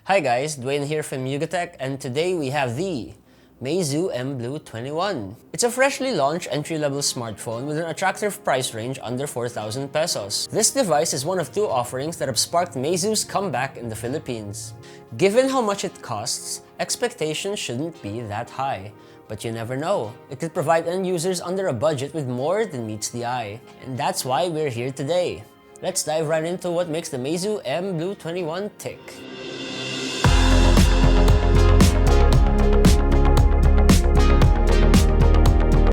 Hi guys, Dwayne here from Yugatech, and today we have the MEIZU mBlu 21. It's a freshly launched entry-level smartphone with an attractive price range under 4,000 pesos. This device is one of two offerings that have sparked MEIZU's comeback in the Philippines. Given how much it costs, expectations shouldn't be that high. But you never know. It could provide end users under a budget with more than meets the eye. And that's why we're here today. Let's dive right into what makes the MEIZU mBlu 21 tick.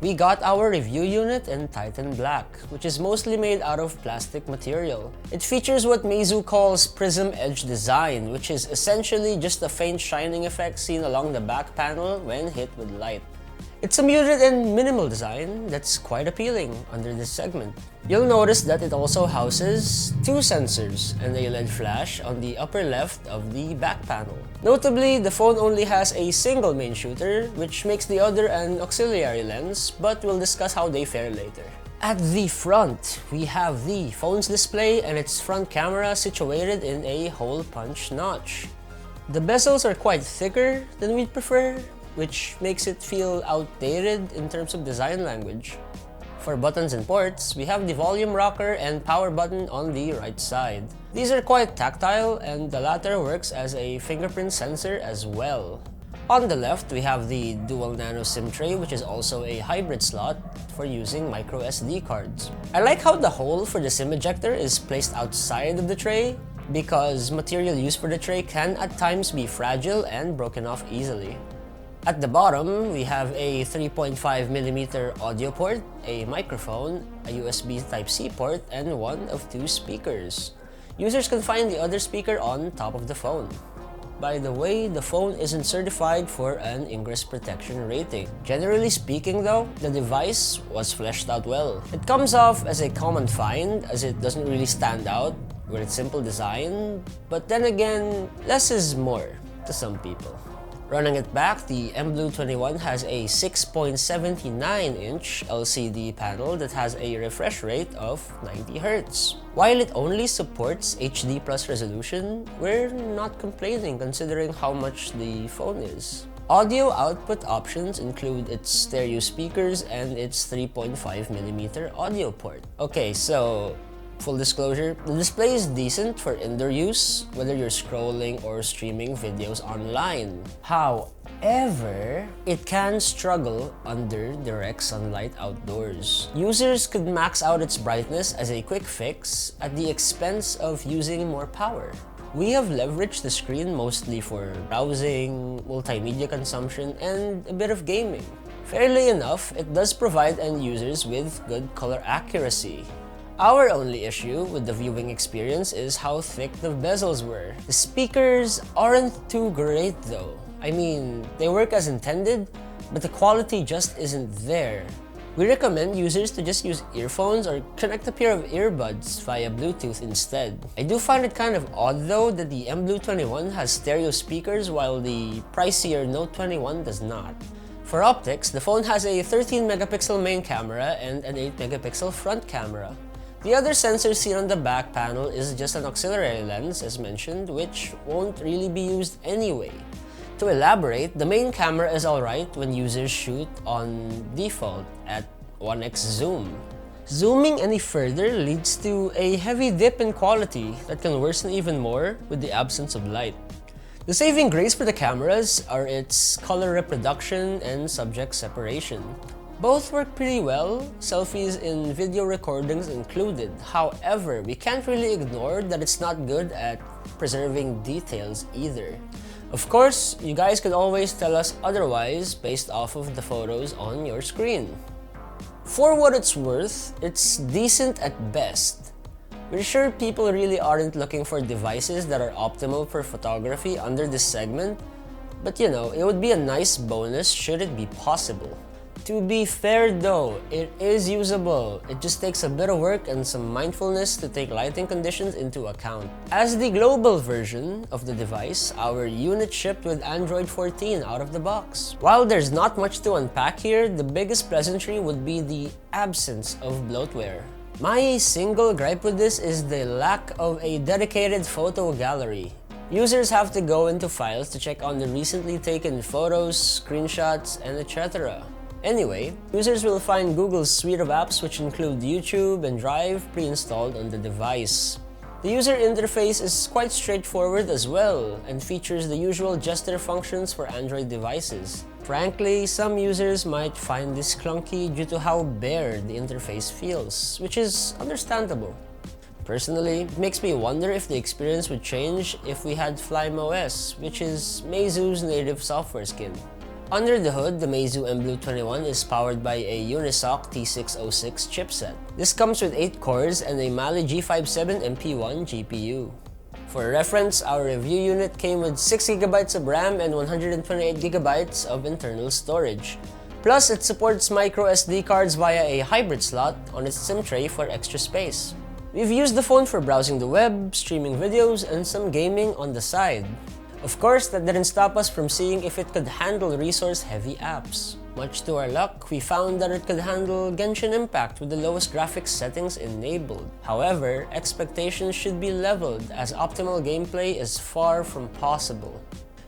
We got our review unit in Titan Black, which is mostly made out of plastic material. It features what MEIZU calls prism edge design, which is essentially just a faint shining effect seen along the back panel when hit with light. It's a muted and minimal design that's quite appealing under this segment. You'll notice that it also houses two sensors and a LED flash on the upper left of the back panel. Notably, the phone only has a single main shooter, which makes the other an auxiliary lens, but we'll discuss how they fare later. At the front, we have the phone's display and its front camera situated in a hole punch notch. The bezels are quite thicker than we'd prefer, which makes it feel outdated in terms of design language. For buttons and ports, we have the volume rocker and power button on the right side. These are quite tactile, and the latter works as a fingerprint sensor as well. On the left, we have the dual nano SIM tray, which is also a hybrid slot for using micro SD cards. I like how the hole for the SIM ejector is placed outside of the tray, because material used for the tray can at times be fragile and broken off easily. At the bottom, we have a 3.5mm audio port, a microphone, a USB Type-C port, and one of two speakers. Users can find the other speaker on top of the phone. By the way, the phone isn't certified for an ingress protection rating. Generally speaking though, the device was fleshed out well. It comes off as a common find as it doesn't really stand out with its simple design, but then again, less is more to some people. Running it back, the mBlu 21 has a 6.79-inch LCD panel that has a refresh rate of 90Hz. While it only supports HD+ resolution, we're not complaining considering how much the phone is. Audio output options include its stereo speakers and its 3.5mm audio port. Okay, so full disclosure, the display is decent for indoor use, whether you're scrolling or streaming videos online. However, it can struggle under direct sunlight outdoors. Users could max out its brightness as a quick fix at the expense of using more power. We have leveraged the screen mostly for browsing, multimedia consumption, and a bit of gaming. Fairly enough, it does provide end users with good color accuracy. Our only issue with the viewing experience is how thick the bezels were. The speakers aren't too great though. I mean, they work as intended, but the quality just isn't there. We recommend users to just use earphones or connect a pair of earbuds via Bluetooth instead. I do find it kind of odd though that the mBlu 21 has stereo speakers while the pricier Note 21 does not. For optics, the phone has a 13-megapixel main camera and an 8-megapixel front camera. The other sensor seen on the back panel is just an auxiliary lens, as mentioned, which won't really be used anyway. To elaborate, the main camera is alright when users shoot on default at 1x zoom. Zooming any further leads to a heavy dip in quality that can worsen even more with the absence of light. The saving grace for the cameras are its color reproduction and subject separation. Both work pretty well, selfies in video recordings included. However, we can't really ignore that it's not good at preserving details either. Of course, you guys could always tell us otherwise based off of the photos on your screen. For what it's worth, it's decent at best. We're sure people really aren't looking for devices that are optimal for photography under this segment, but you know, it would be a nice bonus should it be possible. To be fair though, it is usable. It just takes a bit of work and some mindfulness to take lighting conditions into account. As the global version of the device, our unit shipped with Android 14 out of the box. While there's not much to unpack here, the biggest pleasantry would be the absence of bloatware. My single gripe with this is the lack of a dedicated photo gallery. Users have to go into files to check on the recently taken photos, screenshots, and etc. Anyway, users will find Google's suite of apps which include YouTube and Drive pre-installed on the device. The user interface is quite straightforward as well and features the usual gesture functions for Android devices. Frankly, some users might find this clunky due to how bare the interface feels, which is understandable. Personally, it makes me wonder if the experience would change if we had FlymeOS, which is MEIZU's native software skin. Under the hood, the MEIZU mBlu 21 is powered by a Unisoc T606 chipset. This comes with 8 cores and a Mali G57 MP1 GPU. For reference, our review unit came with 6GB of RAM and 128GB of internal storage. Plus, it supports microSD cards via a hybrid slot on its SIM tray for extra space. We've used the phone for browsing the web, streaming videos, and some gaming on the side. Of course, that didn't stop us from seeing if it could handle resource-heavy apps. Much to our luck, we found that it could handle Genshin Impact with the lowest graphics settings enabled. However, expectations should be leveled as optimal gameplay is far from possible.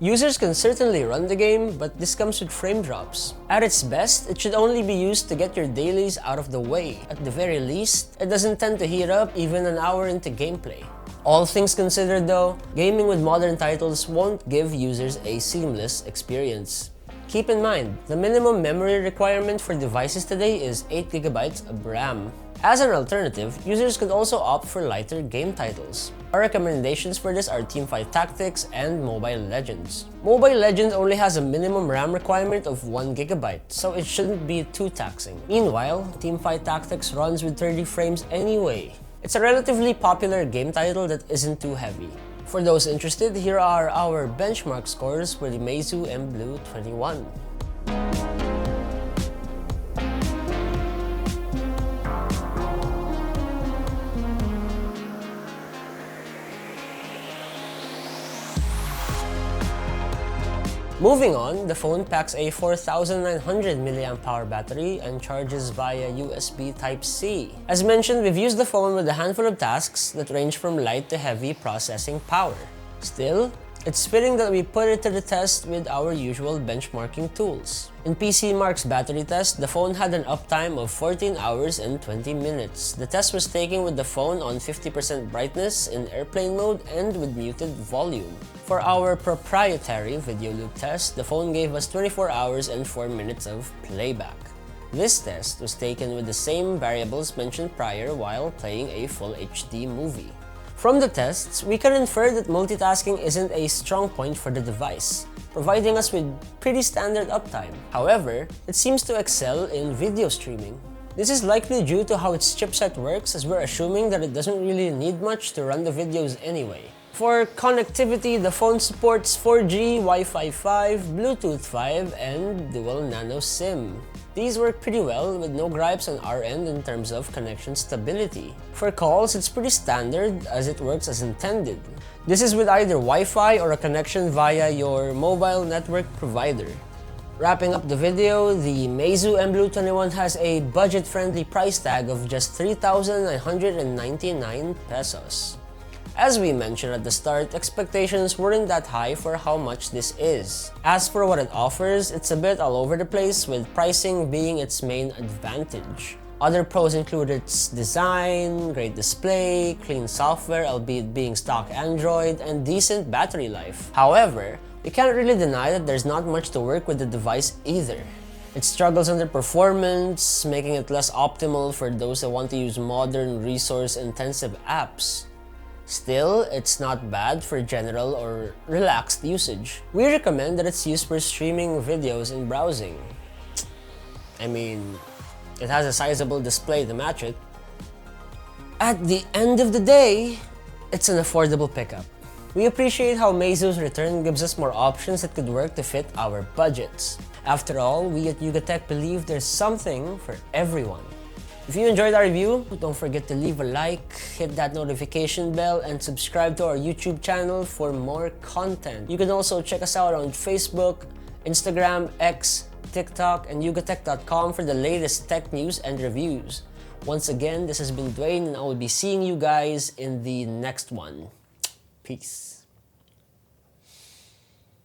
Users can certainly run the game, but this comes with frame drops. At its best, it should only be used to get your dailies out of the way. At the very least, it doesn't tend to heat up even an hour into gameplay. All things considered though, gaming with modern titles won't give users a seamless experience. Keep in mind, the minimum memory requirement for devices today is 8GB of RAM. As an alternative, users could also opt for lighter game titles. Our recommendations for this are Teamfight Tactics and Mobile Legends. Mobile Legends only has a minimum RAM requirement of 1GB, so it shouldn't be too taxing. Meanwhile, Teamfight Tactics runs with 30 frames anyway. It's a relatively popular game title that isn't too heavy. For those interested, here are our benchmark scores for the MEIZU mBlu 21. Moving on, the phone packs a 4,900 mAh battery and charges via USB Type-C. As mentioned, we've used the phone with a handful of tasks that range from light to heavy processing power. Still, it's fitting that we put it to the test with our usual benchmarking tools. In PCMark's battery test, the phone had an uptime of 14 hours and 20 minutes. The test was taken with the phone on 50% brightness in airplane mode and with muted volume. For our proprietary video loop test, the phone gave us 24 hours and 4 minutes of playback. This test was taken with the same variables mentioned prior while playing a full HD movie. From the tests, we can infer that multitasking isn't a strong point for the device, providing us with pretty standard uptime. However, it seems to excel in video streaming. This is likely due to how its chipset works, as we're assuming that it doesn't really need much to run the videos anyway. For connectivity, the phone supports 4G, Wi-Fi 5, Bluetooth 5, and dual nano SIM. These work pretty well with no gripes on our end in terms of connection stability. For calls, it's pretty standard as it works as intended. This is with either Wi-Fi or a connection via your mobile network provider. Wrapping up the video, the MEIZU mBlu 21 has a budget-friendly price tag of just 3,999 pesos. As we mentioned at the start, expectations weren't that high for how much this is. As for what it offers, it's a bit all over the place, with pricing being its main advantage. Other pros include its design, great display, clean software albeit being stock Android, and decent battery life. However, we can't really deny that there's not much to work with the device either. It struggles under performance, making it less optimal for those that want to use modern, resource-intensive apps. Still, it's not bad for general or relaxed usage. We recommend that it's used for streaming videos and browsing. I mean, it has a sizable display to match it. At the end of the day, it's an affordable pickup. We appreciate how MEIZU's return gives us more options that could work to fit our budgets. After all, we at Yugatech believe there's something for everyone. If you enjoyed our review, don't forget to leave a like, hit that notification bell, and subscribe to our YouTube channel for more content. You can also check us out on Facebook, Instagram, X, TikTok, and yugatech.com for the latest tech news and reviews. Once again, this has been Dwayne, and I will be seeing you guys in the next one. Peace.